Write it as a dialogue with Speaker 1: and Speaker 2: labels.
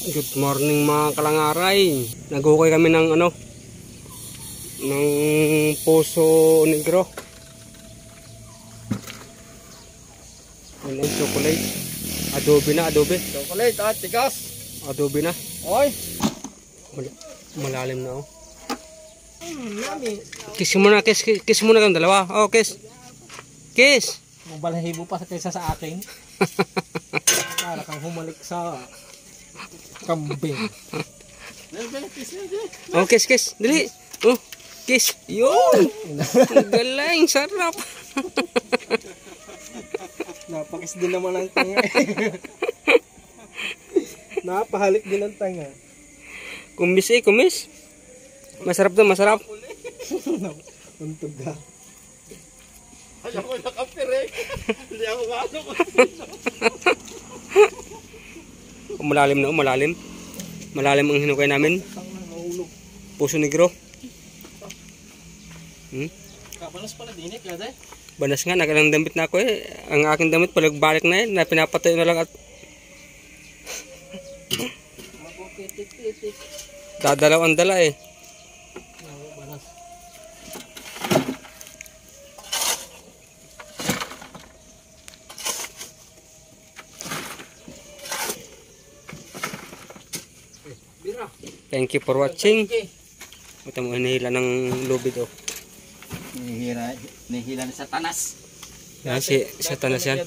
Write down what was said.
Speaker 1: Good morning mga kalangaray. Nagukay kami ng ng Puso Negro. Ano yung chocolate? Adobe na, adobe.
Speaker 2: Chocolate at tigas.
Speaker 1: Adobe na.
Speaker 2: Oy.
Speaker 1: Malalim na oh.
Speaker 2: Nami.
Speaker 1: Kiss muna, kiss muna kang dalawa. Oh, kiss. Kiss.
Speaker 2: Mabalahibo pa sa kaysa sa akin. Para kang humalik sa kambing.
Speaker 1: Oh, kiss. Dali. Oh, kiss. Yun. Galing, sarap.
Speaker 2: Napakis din naman ang tanga. Napahalik din ang tanga.
Speaker 1: Kumis. Masarap to, masarap.
Speaker 2: Untog ka.
Speaker 3: Ayaw ko nakapire. Hindi ako masok.
Speaker 1: Malalim na, malalim. Malalim ang hinukay namin. Puso Negro.
Speaker 2: Kapalas pala din kaya
Speaker 1: Banas nga, nagalang damit na ako eh. Ang aking damit palagbalik na yun, na pinapatay na lang at dadalaw ang dala eh. Thank you for watching. Ito mo, hinihila ng lubid oh.
Speaker 3: Nihila na sa tanas.
Speaker 1: Yan si Satanas yan.